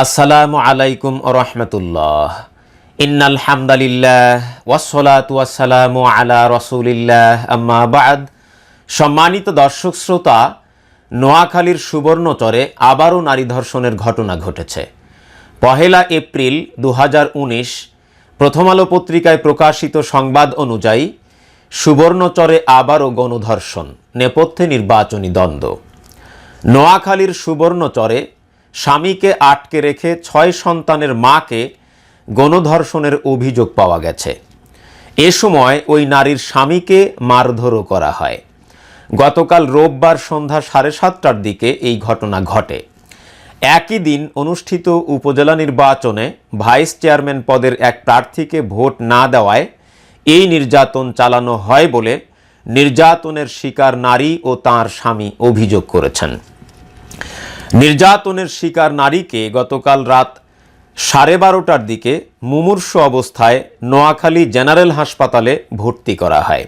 আসসালামু আলাইকুম ওয়া রাহমাতুল্লাহ। ইন্নাল হামদালিল্লাহ ওয়াসসালাতু ওয়াসসালামু আলা রাসূলিল্লাহ আম্মা বা'দ। সম্মানিত দর্শক শ্রোতা, নোয়াখালীর সুবর্ণচরে আবারও নারী ধর্ষণের ঘটনা ঘটেছে। ১ এপ্রিল ২০১৯ প্রথম আলো পত্রিকায় প্রকাশিত সংবাদ অনুযায়ী সুবর্ণচরে আবারও গণধর্ষণ, নেপথ্যে নির্বাচনী দ্বন্দ্ব। নোয়াখালীর সুবর্ণচরে স্বামীকে আটকে রেখে ৬ সন্তানের মাকে গণধর্ষণের অভিযোগ পাওয়া গেছে। এ সময় ওই নারীর স্বামীকে মারধরও করা হয়। গতকাল রোববার সন্ধ্যা ৭:৩০টার দিকে এই ঘটনা ঘটে। একই দিন অনুষ্ঠিত উপজেলা নির্বাচনে ভাইস চেয়ারম্যান পদের এক প্রার্থীকে ভোট না দেওয়ায় এই নির্যাতন চালানো হয় বলে নির্যাতনের শিকার নারী ও তাঁর স্বামী অভিযোগ করেছেন। নির্যাতনের শিকার নারীকে গতকাল রাত 12:30টার দিকে মুমূর্ষু অবস্থায় নোয়াখালী জেনারেল হাসপাতালে ভর্তি করা হয়।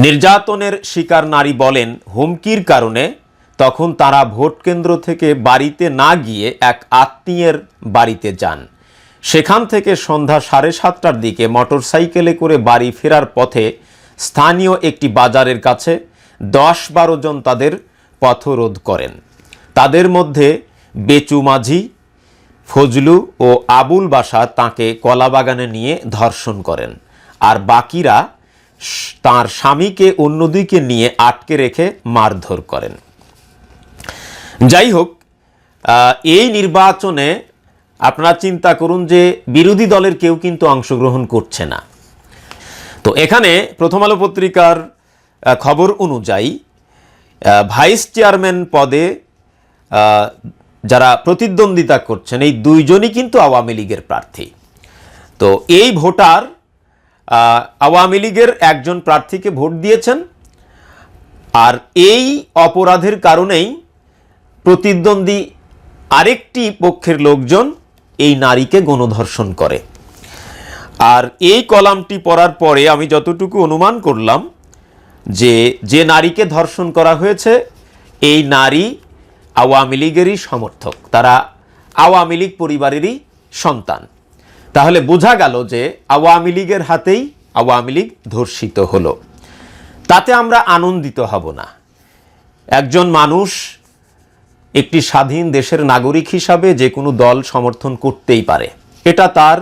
নির্যাতনের শিকার নারী বলেন, হুমকির কারণে তখন তারা ভোট কেন্দ্র থেকে বাড়িতে না গিয়ে এক আত্মীয়ের বাড়িতে যান। সেখান থেকে সন্ধ্যা 7:30টার দিকে মোটরসাইকেলে করে বাড়ি ফেরার পথে স্থানীয় একটি বাজারের কাছে 10-12 জন তাদের পথরোধ করেন। তাদের মধ্যে বেচু মাঝি, ফজলু ও আবুল বাশা তাঁকে কলাবাগানে নিয়ে ধর্ষণ করেন, আর বাকিরা তাঁর স্বামীকে অন্যদিকে নিয়ে আটকে রেখে মারধর করেন। যাই হোক, এই নির্বাচনে আপনারা চিন্তা করুন যে বিরোধী দলের কেউ কিন্তু অংশগ্রহণ করছে না। তো এখানে প্রথম আলো পত্রিকার খবর অনুযায়ী ভাইস চেয়ারম্যান পদে যারা প্রতিদ্বন্দ্বিতা করছেন এই দুইজনই কিন্তু আওয়ামী লীগের প্রার্থী। তো এই ভোটার আওয়ামী লীগের একজন প্রার্থীকে ভোট দিয়েছেন, আর এই অপরাধের কারণেই প্রতিদ্বন্দ্বী আরেকটি পক্ষের লোকজন এই নারীকে গণধর্ষণ করে। আর এই কলামটি পড়ার পরে আমি যতটুকু অনুমান করলাম যে নারীকে ধর্ষণ করা হয়েছে এই নারী আওয়ামী লীগেরই সমর্থক, তারা আওয়ামী লীগ পরিবারেরই সন্তান। তাহলে বোঝা গেল যে আওয়ামী লীগের হাতেই আওয়ামী লীগ ধর্ষিত হলো। তাতে আমরা আনন্দিত হব না। একজন মানুষ একটি স্বাধীন দেশের নাগরিক হিসাবে যে কোনো দল সমর্থন করতেই পারে, এটা তার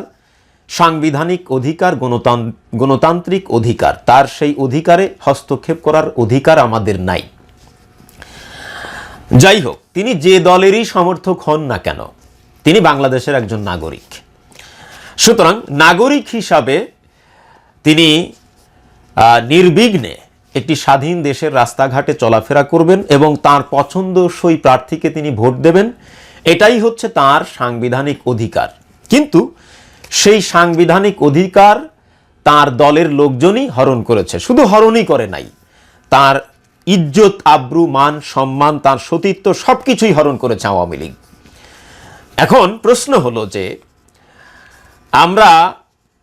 সাংবিধানিক অধিকার, গণতান্ত্রিক অধিকার। তার সেই অধিকারে হস্তক্ষেপ করার অধিকার আমাদের নাই। যাই হোক, তিনি যে দলেরই সমর্থক হন না কেন, তিনি বাংলাদেশের একজন নাগরিক। সুতরাং নাগরিক হিসাবে তিনি নির্বিঘ্নে একটি স্বাধীন দেশের রাস্তাঘাটে চলাফেরা করবেন এবং তার পছন্দসই প্রার্থীকে তিনি ভোট দেবেন। এটাই হচ্ছে তার সাংবিধানিক অধিকার। কিন্তু সেই সাংবিধানিক অধিকার তার দলের লোকজনই হরণ করেছে। শুধু হরণই করে নাই, তার ইজ্জত, আব্রু, মান, সম্মান, তার সতীত্ব সবকিছুই হরণ করেছে আওয়ামী লীগ। এখন প্রশ্ন হলো যে আমরা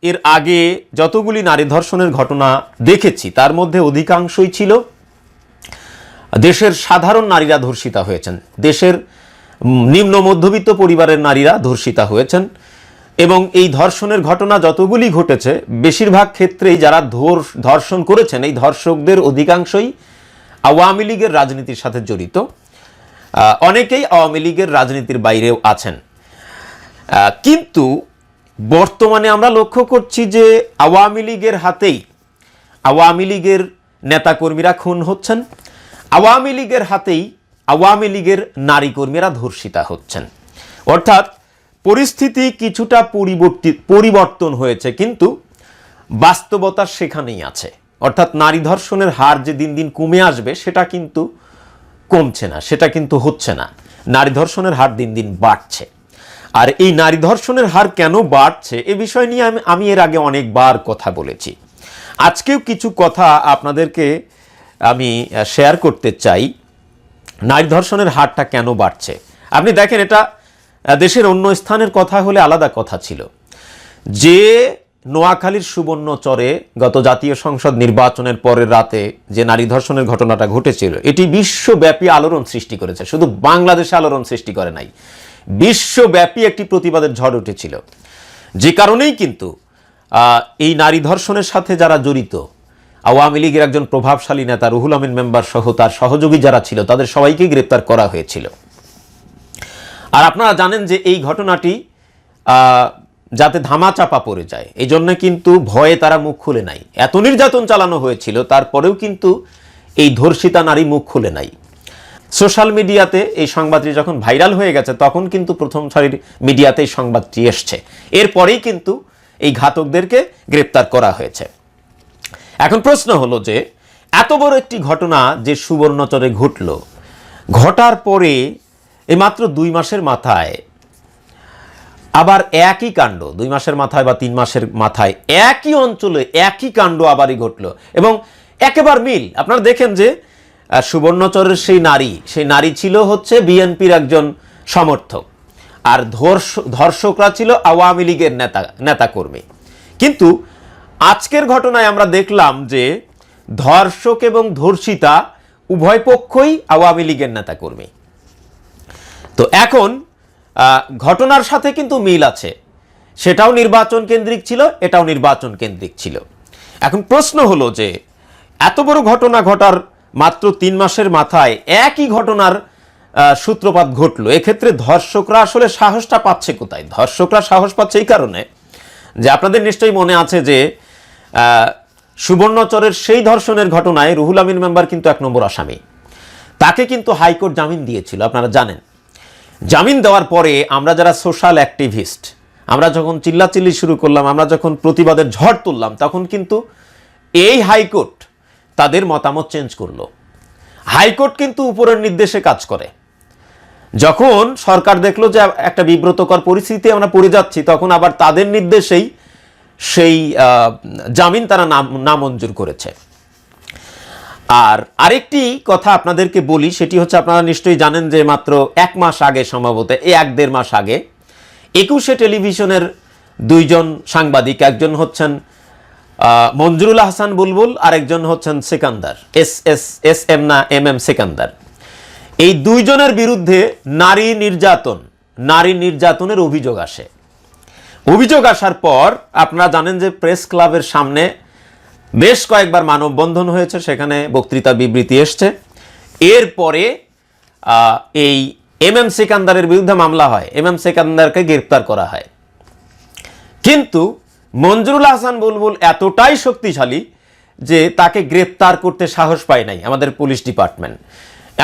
এর আগে যতগুলি নারী ধর্ষণের ঘটনা দেখেছি তার মধ্যে অধিকাংশই ছিল দেশের সাধারণ নারীরা ধর্ষিতা হয়েছেন, দেশের নিম্ন মধ্যবিত্ত পরিবারের নারীরা ধর্ষিতা হয়েছেন। এবং এই ধর্ষণের ঘটনা যতগুলি ঘটেছে বেশিরভাগ ক্ষেত্রেই যারা ধর্ষণ করেছেন এই ধর্ষকদের অধিকাংশই আওয়ামী লীগের রাজনীতির সাথে জড়িত। অনেকেই আওয়ামী লীগের রাজনীতির বাইরেও আছেন। কিন্তু বর্তমানে আমরা লক্ষ্য করছি যে আওয়ামী লীগের হাতেই আওয়ামী লীগের নেতাকর্মীরা খুন হচ্ছেন, আওয়ামী লীগের হাতেই আওয়ামী লীগের নারী কর্মীরা ধর্ষিতা হচ্ছেন। অর্থাৎ পরিস্থিতি কিছুটা পরিবর্তন হয়েছে, কিন্তু বাস্তবতা সেখানেই আছে। অর্থাৎ নারী ধর্ষণের হার যে দিন দিন কমে আসবে সেটা কিন্তু কমছে না, সেটা কিন্তু হচ্ছে না। নারী ধর্ষণের হার দিন দিন বাড়ছে। আর এই নারী ধর্ষণের হার কেন বাড়ছে এ বিষয় নিয়ে আমি এর আগে অনেকবার কথা বলেছি। আজকেও কিছু কথা আপনাদেরকে আমি শেয়ার করতে চাই। নারী ধর্ষণের হারটা কেন বাড়ছে আপনি দেখেন, এটা দেশের অন্য স্থানের কথা হলে আলাদা কথা ছিল। যে নোয়াখালীর সুবর্ণচরে গত জাতীয় সংসদ নির্বাচনের পরের রাতে যে নারী ধর্ষণের ঘটনাটা ঘটেছিল এটি বিশ্বব্যাপী আলোড়ন সৃষ্টি করেছে, শুধু বাংলাদেশে আলোড়ন সৃষ্টি করে নাই, বিশ্বব্যাপী একটি প্রতিবাদের ঝড় উঠেছিল। যে কারণেই কিন্তু এই নারী ধর্ষণের সাথে যারা জড়িত, আওয়ামী লীগের একজন প্রভাবশালী নেতা রুহুল আমিন মেম্বার সহ তার সহযোগী যারা ছিল তাদের সবাইকে গ্রেপ্তার করা হয়েছিল। আর আপনারা জানেন যে এই ঘটনাটি যাতে ধামাচাপা পড়ে যায় এই জন্য কিন্তু ভয়ে তারা মুখ খুলে নাই। এত নির্যাতন চালানো হয়েছিল, তারপরেও কিন্তু এই ধর্ষিতা নারী মুখ খুলে নাই। সোশ্যাল মিডিয়াতে এই সংবাদটি যখন ভাইরাল হয়ে গেছে তখন কিন্তু প্রথম সারির মিডিয়াতে এই সংবাদটি এসছে। এরপরেই কিন্তু এই ঘাতকদেরকে গ্রেপ্তার করা হয়েছে। এখন প্রশ্ন হলো যে এত বড় একটি ঘটনা যে সুবর্ণচরে ঘটল, ঘটার পরে এই মাত্র 2 মাসের মাথায় আবার একই কাণ্ড, 2 মাসের মাথায় বা 3 মাসের মাথায় একই অঞ্চলে একই কাণ্ড আবারই ঘটল এবং একেবারে মিল। আপনারা দেখেন যে সুবর্ণচরের সেই নারী ছিল হচ্ছে বিএনপির একজন সমর্থক, আর ধর্ষকরা ছিল আওয়ামী লীগের নেতাকর্মী। কিন্তু আজকের ঘটনায় আমরা দেখলাম যে ধর্ষক এবং ধর্ষিতা উভয় পক্ষই আওয়ামী লীগের নেতাকর্মী। তো এখন ঘটনার সাথে কিন্তু মিল আছে, সেটাও নির্বাচন কেন্দ্রিক ছিল, এটাও নির্বাচন কেন্দ্রিক ছিল। এখন প্রশ্ন হলো যে এত বড় ঘটনা ঘটার মাত্র 3 মাসের মাথায় একই ঘটনার সূত্রপাত ঘটলো, এক্ষেত্রে ধর্ষকরা আসলে সাহসটা পাচ্ছে কোথায়? ধর্ষকরা সাহস পাচ্ছে এই কারণে যে আপনাদের নিশ্চয়ই মনে আছে যে সুবর্ণচরের সেই ধর্ষণের ঘটনায় রুহুল আমিন মেম্বার কিন্তু 1 নম্বর আসামি। তাকে কিন্তু হাইকোর্ট জামিন দিয়েছিল, আপনারা জানেন। জামিন দেওয়ার পরে আমরা যারা সোশ্যাল অ্যাক্টিভিস্ট, আমরা যখন চিল্লাচিল্লি শুরু করলাম, আমরা যখন প্রতিবাদের ঝড় তুললাম, তখন কিন্তু এই হাইকোর্ট তাদের মতামত চেঞ্জ করলো। হাইকোর্ট কিন্তু উপরের নির্দেশে কাজ করে। যখন সরকার দেখলো যে একটা বিব্রতকর পরিস্থিতি আমরা পড়ে যাচ্ছি, তখন আবার তাদের নির্দেশেই সেই জামিন তারা নামঞ্জুর করেছে। আর আরেকটি কথা আপনাদেরকে বলি, সেটি হচ্ছে আপনারা নিশ্চয়ই জানেন যে মাত্র 1 মাস আগে, সম্ভবত 1-1.5 মাস আগে, 21 টেলিভিশনের 2 জন সাংবাদিক, একজন হচ্ছেন মঞ্জুরুল হাসান বুলবুল, আরেকজন হচ্ছেন সেকান্দার, এম সেকান্দার। এই 2 জনের বিরুদ্ধে নারী নির্যাতনের অভিযোগ আসে। অভিযোগ আসার পর আপনারা জানেন যে প্রেস ক্লাবের সামনে বেশ কয়েকবার মানববন্ধন হয়েছে, সেখানে বক্তৃতা বিবৃতি এসছে। এরপরে এই এম সেকান্দারের বিরুদ্ধে মামলা হয়, এম সেকান্দারকে গ্রেপ্তার করা হয়। কিন্তু মঞ্জুরুল হাসান বুলবুল এতটাই শক্তিশালী যে তাকে গ্রেপ্তার করতে সাহস পায় নাই আমাদের পুলিশ ডিপার্টমেন্ট,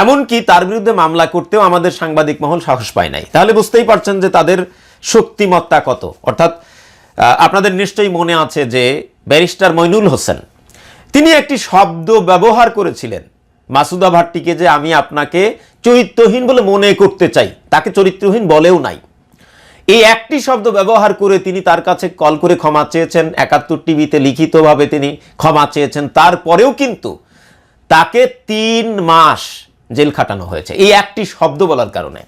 এমনকি তার বিরুদ্ধে মামলা করতেও আমাদের সাংবাদিক মহল সাহস পায় নাই। তাহলে বুঝতেই পারছেন যে তাদের শক্তিমত্তা কত। অর্থাৎ আপনাদের নিশ্চয়ই মনে আছে যে ব্যারিস্টার মইনুল হোসেন, তিনি একটি শব্দ ব্যবহার করেছিলেন মাসুদা ভাট্টিকে, যে আমি আপনাকে চরিত্রহীন বলে মনে করতে চাই। তাকে চরিত্রহীন বলেও নাই, এই একটি শব্দ ব্যবহার করে তিনি তার কাছে কল করে ক্ষমা চেয়েছেন। 71 টিভিতে লিখিতভাবে তিনি ক্ষমা চেয়েছেন। তারপরেও কিন্তু তাকে 3 মাস জেল খাটানো হয়েছে এই একটি শব্দ বলার কারণে।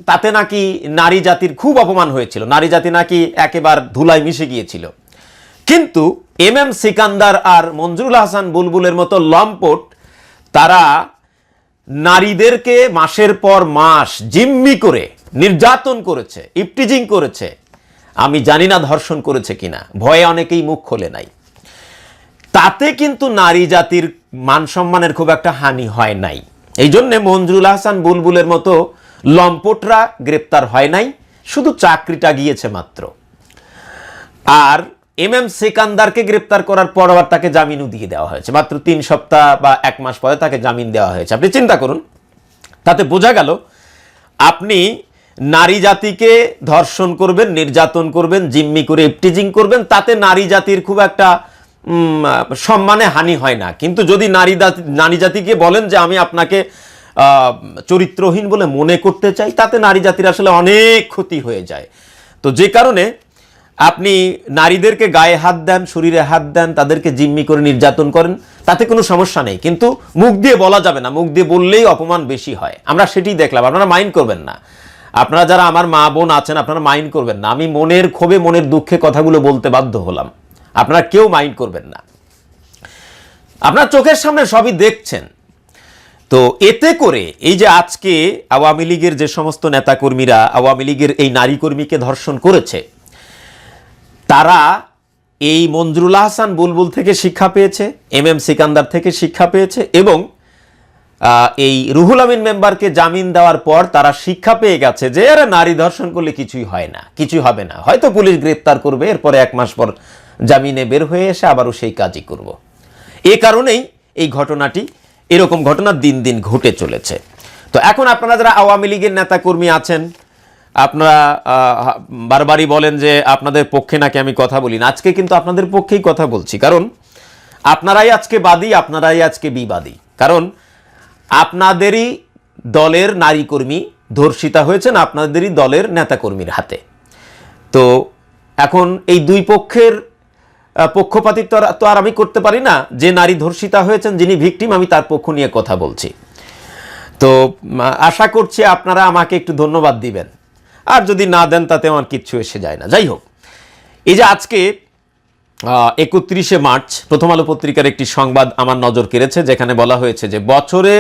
তাতে নাকি নারী জাতির খুব অপমান হয়েছিল, নারী জাতি নাকি একেবারে ধুলায় মিশে গিয়েছিল। কিন্তু এম সিকান্দার আর মঞ্জুরুল হাসান বুলবুলের মতো লম্পট, তারা নারীদেরকে মাসের পর মাস জিম্মি করে নির্যাতন করেছে, ইপটিজিং করেছে। আমি জানি না ধর্ষণ করেছে কিনা, ভয়ে অনেকেই মুখ খোলে নাই। তাতে কিন্তু নারী জাতির মান সম্মানের খুব একটা হানি হয় নাই। এই জন্যে মঞ্জুরুল হাসান বুলবুলের মতো লম্পটরা গ্রেপ্তার হয় নাই, শুধু চাকরিটা গিয়েছে মাত্র। আর এম সেকান্দারকে গ্রেপ্তার করার পর আবার তাকে জামিনও দিয়ে দেওয়া হয়েছে, মাত্র 3 সপ্তাহ বা 1 মাস পরে তাকে জামিন দেওয়া হয়েছে। আপনি চিন্তা করুন, তাতে বোঝা গেল আপনি নারী জাতিকে ধর্ষণ করবেন, নির্যাতন করবেন, জিম্মি করে ইপটিজিং করবেন, তাতে নারী জাতির খুব একটা সম্মানে হানি হয় না। কিন্তু যদি নারী জাতিকে বলেন যে আমি আপনাকে চরিত্রহীন বলে মনে করতে চাই, তাতে নারী জাতির আসলে অনেক ক্ষতি হয়ে যায়। তো যে কারণে আপনি নারীদেরকে গায়ে হাত দেন, শরীরে হাত দেন, তাদেরকে জিম্মি করে নির্যাতন করেন, তাতে কোনো সমস্যা নেই। কিন্তু মুখ দিয়ে বলা যাবে না, মুখ দিয়ে বললেই অপমান বেশি হয়। আমরা সেটি দেখলাম, আপনারা মাইন্ড করবেন না। আপনারা যারা আমার মা বোন আছেন, আপনারা মাইন্ড করবেন না। আমি মনের ক্ষোভে, মনের দুঃখে কথাগুলো বলতে বাধ্য হলাম, আপনারা কেউ মাইন্ড করবেন না। আপনারা চোখের সামনে সবই দেখছেন। তো এতে করে এই যে আজকে আওয়ামী লীগের যে সমস্ত নেতাকর্মীরা আওয়ামী লীগের এই নারী কর্মীকে ধর্ষণ করেছে, তারা এই মঞ্জুরুল আহসান বুলবুল থেকে শিক্ষা পেয়েছে, এম সিকান্দার থেকে শিক্ষা পেয়েছে, এবং এই রুহুল আমিন মেম্বারকে জামিন দেওয়ার পর তারা শিক্ষা পেয়ে গেছে যে আরে নারী ধর্ষণ করলে কিছুই হয় না, কিছুই হবে না, হয়তো পুলিশ গ্রেপ্তার করবে, এরপরে 1 মাস পর জামিনে বের হয়ে এসে আবারও সেই কাজই করব। এ কারণেই এই ঘটনাটি, এরকম ঘটনা দিন দিন ঘটে চলেছে। তো এখন আপনারা যারা আওয়ামী লীগের নেতাকর্মী আছেন, আপনারা বারবারই বলেন যে আপনাদের পক্ষে নাকি আমি কথা বলি না। আজকে কিন্তু আপনাদের পক্ষেই কথা বলছি, কারণ আপনারাই আজকে বাদী, আপনারাই আজকে বিবাদী। কারণ আপনাদেরই দলের নারী কর্মী ধর্ষিতা হয়েছেন আপনাদেরই দলের নেতাকর্মীর হাতে। তো এখন এই দুই পক্ষের পক্ষপাতিত্ব তো আর আমি করতে পারি না। যে নারী ধর্ষিতা হয়েছেন, যিনি ভিকটিম, আমি তার পক্ষ নিয়ে কথা বলছি। তো আশা করছি আপনারা আমাকে একটু ধন্যবাদ দিবেন, আর যদি না দেন তাতে আমার কিচ্ছু এসে যায় না। যাই হোক, এই যে আজকে 31শে মার্চ প্রথম আলো পত্রিকার একটি সংবাদ আমার নজর কেড়েছে, যেখানে বলা হয়েছে যে বছরে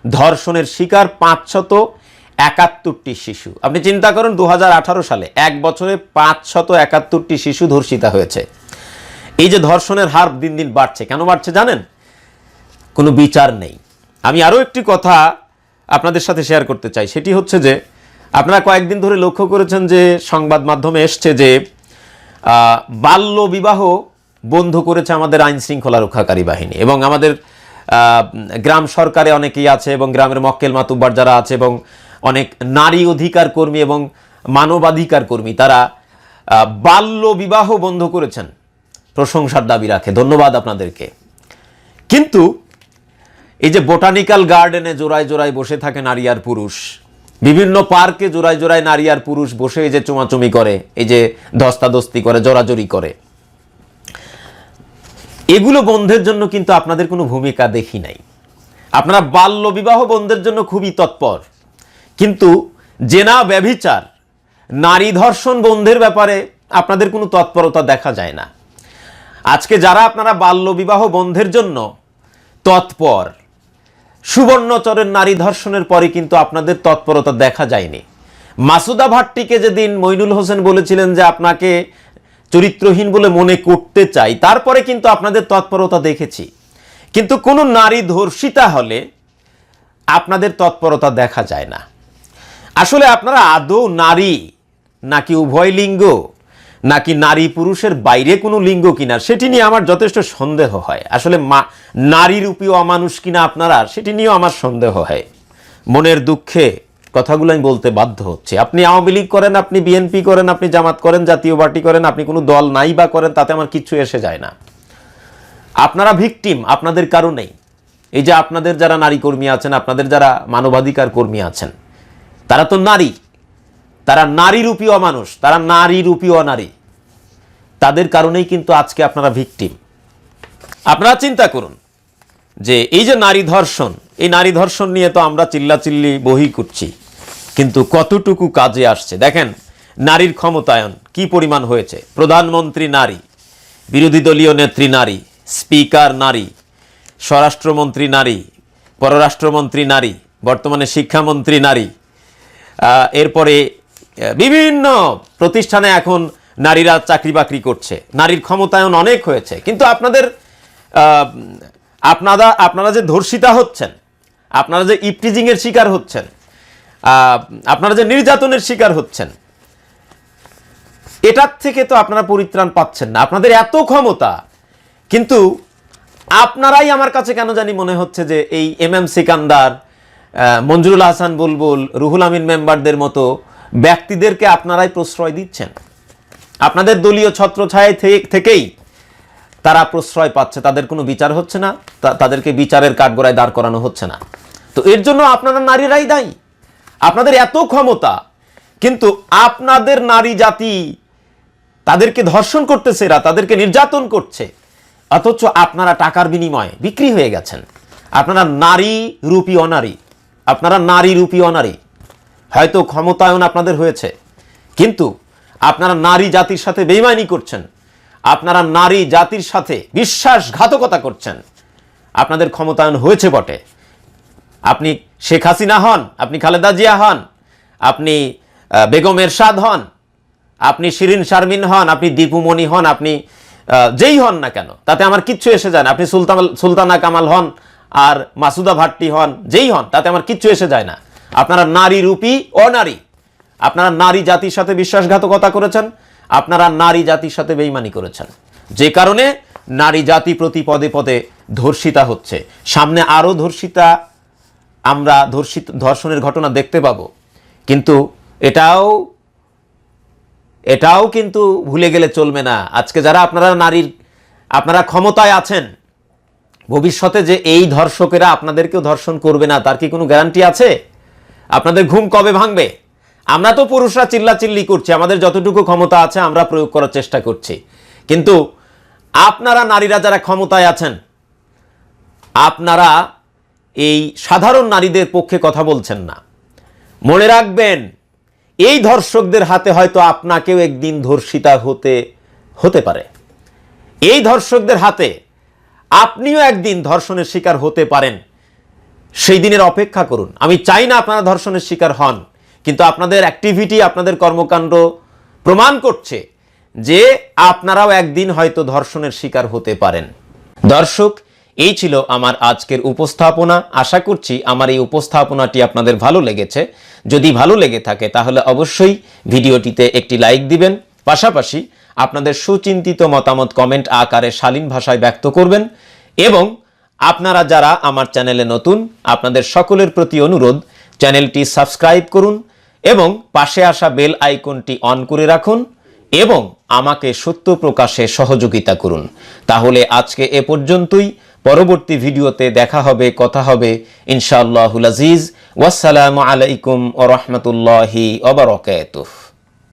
ধর্ষণের শিকার 571টি শিশু। আপনি চিন্তা করুন, 2018 সালে 1 বছরে 571টি শিশু ধর্ষিতা হয়েছে। এই যে ধর্ষণের হার দিন দিন বাড়ছে, কেন বাড়ছে জানেন? কোনো বিচার নেই। আমি আরও একটি কথা আপনাদের সাথে শেয়ার করতে চাই, সেটি হচ্ছে যে আপনারা কয়েকদিন ধরে লক্ষ্য করেছেন যে সংবাদ মাধ্যমে এসছে যে বাল্য বিবাহ বন্ধ করেছে আমাদের আইন শৃঙ্খলা রক্ষাকারী বাহিনী, এবং আমাদের গ্রাম সরকারে অনেকেই আছে, এবং গ্রামের মক্কেল মাতুব্বার যারা আছে, এবং অনেক নারী অধিকার কর্মী এবং মানবাধিকার কর্মী, তারা বাল্য বিবাহ বন্ধ করেছেন। প্রশংসার দাবি রাখে, ধন্যবাদ আপনাদেরকে। কিন্তু এই যে বোটানিক্যাল গার্ডেনে জোড়ায় জোড়ায় বসে থাকে নারী আর পুরুষ, বিভিন্ন পার্কে জোড়ায় জোড়ায় নারী আর পুরুষ বসে এই যে চুমাচুমি করে, এই যে ধস্তাধস্তি করে, জড়াজড়ি করে, এগুলো বন্ধের জন্য কিন্তু আপনাদের কোনো ভূমিকা দেখি নাই। আপনারা বাল্য বিবাহ বন্ধের জন্য খুবই তৎপর, কিন্তু জেনা ব্যভিচার, নারী ধর্ষণ বন্ধের ব্যাপারে আপনাদের কোনো তৎপরতা দেখা যায় না। আজকে যারা আপনারা বাল্য বিবাহ বন্ধের জন্য তৎপর, সুবর্ণচরের নারী ধর্ষণের পরে কিন্তু আপনাদের তৎপরতা দেখা যায়নি। মাসুদা ভাট্টিকে যেদিন মইনুল হোসেন বলেছিলেন যে আপনাকে চরিত্রহীন বলে মনে করতে চাই, তারপরে কিন্তু আপনাদের তৎপরতা দেখেছি, কিন্তু কোনো নারী ধর্ষিতা হলে আপনাদের তৎপরতা দেখা যায় না। আসলে আপনারা আদৌ নারী নাকি উভয় লিঙ্গ, নাকি নারী পুরুষের বাইরে কোনো লিঙ্গ কিনা, সেটি নিয়ে আমার যথেষ্ট সন্দেহ হয়। আসলে নারীরূপী অমানুষ কিনা আপনারা, সেটি নিয়েও আমার সন্দেহ হয়। মনের দুঃখে কথাগুলো আমি বলতে বাধ্য হচ্ছে। আপনি আওয়ামী লীগ করেন, আপনি বিএনপি করেন, আপনি জামাত করেন, জাতীয় পার্টি করেন, আপনি কোনো দল নাই বা করেন, তাতে আমার কিচ্ছু এসে যায় না। আপনারা ভিকটিম, আপনাদের কারণেই। এই যে আপনাদের যারা নারী কর্মী আছেন, আপনাদের যারা মানবাধিকার কর্মী আছেন, তারা তো নারী, তারা নারীরূপী অমানুষ, তারা নারীরূপী অনারী, তাদের কারণেই কিন্তু আজকে আপনারা ভিকটিম। আপনারা চিন্তা করুন যে এই যে নারী ধর্ষণ, এই নারী ধর্ষণ নিয়ে তো আমরা চিল্লাচিল্লি বহি করছি, কিন্তু কতটুকু কাজে আসছে দেখেন। নারীর ক্ষমতায়ন কি পরিমাণ হয়েছে। প্রধানমন্ত্রী নারী, বিরোধী দলীয় নেত্রী নারী, স্পিকার নারী, স্বরাষ্ট্রমন্ত্রী নারী, পররাষ্ট্রমন্ত্রী নারী, বর্তমানে শিক্ষামন্ত্রী নারী, এরপরে বিভিন্ন প্রতিষ্ঠানে এখন নারীরা চাকরি বাকরি করছে। নারীর ক্ষমতায়ন অনেক হয়েছে, কিন্তু আপনারা যে ধর্ষিতা হচ্ছেন, আপনারা যে ইপটিজিংয়ের শিকার হচ্ছেন, আপনারা যে নির্যাতনের শিকার হচ্ছেন, এটার থেকে তো আপনারা পরিত্রাণ পাচ্ছেন না। আপনাদের এত ক্ষমতা, কিন্তু আপনারাই, আমার কাছে কেন জানি মনে হচ্ছে যে এই এম সিকান্দার, মঞ্জুরুল আহসান বুলবুল, রুহুল আমিন মেম্বারদের মতো ব্যক্তিদেরকে আপনারাই প্রশ্রয় দিচ্ছেন। আপনাদের দলীয় ছত্রছায়া থেকেই তারা প্রশ্রয় পাচ্ছে, তাদের কোনো বিচার হচ্ছে না, তাদেরকে বিচারের কাঠগড়ায় দাঁড় করানো হচ্ছে না। তো এর জন্য আপনারা নারীরাই দায়ী। আপনাদের এত ক্ষমতা, কিন্তু আপনাদের নারী জাতি তাদেরকে ধর্ষণ করতেছে, এরা তাদেরকে নির্যাতন করছে, অথচ আপনারা টাকার বিনিময়ে বিক্রি হয়ে গেছেন। আপনারা নারী রূপী অনারী, আপনারা নারী রূপী অনারী। হয়তো ক্ষমতায়ন আপনাদের হয়েছে, কিন্তু আপনারা নারী জাতির সাথে বেইমানি করছেন, আপনারা নারী জাতির সাথে বিশ্বাসঘাতকতা করছেন। আপনাদের ক্ষমতায়ন হয়েছে বটে, আপনি শেখ হাসিনা হন, আপনি খালেদা জিয়া হন, আপনি বেগম এরশাদ হন, আপনি শিরিন শারমিন হন, আপনি দীপুমণি হন, আপনি যেই হন না কেন, তাতে আমার কিচ্ছু এসে যায় না। আপনি সুলতানা কামাল হন আর মাসুদা ভাট্টি হন, যেই হন, তাতে আমার কিচ্ছু এসে যায় না। আপনারা নারী রূপী অনারী, আপনারা নারী জাতির সাথে বিশ্বাসঘাতকতা করেছেন, আপনারা নারী জাতির সাথে বেঈমানি করেছেন, যে কারণে নারী জাতি প্রতি পদে পদে ধর্ষিতা হচ্ছে। সামনে আরও আমরা ধর্ষণের ঘটনা দেখতে পাবো। কিন্তু এটাও কিন্তু ভুলে গেলে চলবে না। আজকে যারা আপনারা ক্ষমতায় আছেন, ভবিষ্যতে যে এই ধর্ষকেরা আপনাদেরকেও ধর্ষণ করবে না তার কি কোনো গ্যারান্টি আছে? আপনাদের ঘুম কবে ভাঙবে? আমরা তো পুরুষরা চিল্লাচিল্লি করছি, আমাদের যতটুকু ক্ষমতা আছে আমরা প্রয়োগ করার চেষ্টা করছি, কিন্তু আপনারা নারীরা যারা ক্ষমতায় আছেন, আপনারা এই সাধারণ নারীদের পক্ষে কথা বলছেন না। মনে রাখবেন, এই ধর্ষকদের হাতে হয়তো আপনাকেও একদিন ধর্ষিতা হতে পারে। এই ধর্ষকদের হাতে আপনিও একদিন ধর্ষণের শিকার হতে পারেন। সেই দিনের অপেক্ষা করুন। আমি চাই না আপনারা ধর্ষণের শিকার হন, কিন্তু আপনাদের অ্যাক্টিভিটি, আপনাদের কর্মকাণ্ড প্রমাণ করছে যে আপনারাও একদিন হয়তো ধর্ষণের শিকার হতে পারেন। দর্শক, এই ছিল আমার আজকের উপস্থাপনা। আশা করছি আমার এই উপস্থাপনাটি আপনাদের ভালো লেগেছে। যদি ভালো লেগে থাকে তাহলে অবশ্যই ভিডিওটিতে একটি লাইক দিবেন, পাশাপাশি আপনাদের সুচিন্তিত মতামত কমেন্ট আকারে শালীন ভাষায় ব্যক্ত করবেন। এবং আপনারা যারা আমার চ্যানেলে নতুন, আপনাদের সকলের প্রতি অনুরোধ, চ্যানেলটি সাবস্ক্রাইব করুন এবং পাশে আসা বেল আইকনটি অন করে রাখুন এবং আমাকে সত্য প্রকাশে সহযোগিতা করুন। তাহলে আজকে এ পর্যন্তই। পরবর্তী ভিডিওতে দেখা হবে, কথা হবে ইনশাআল্লাহুল আজিজ। ওয়াসসালামু আলাইকুম ওয়া রাহমাতুল্লাহি ওয়া বারাকাতুহু।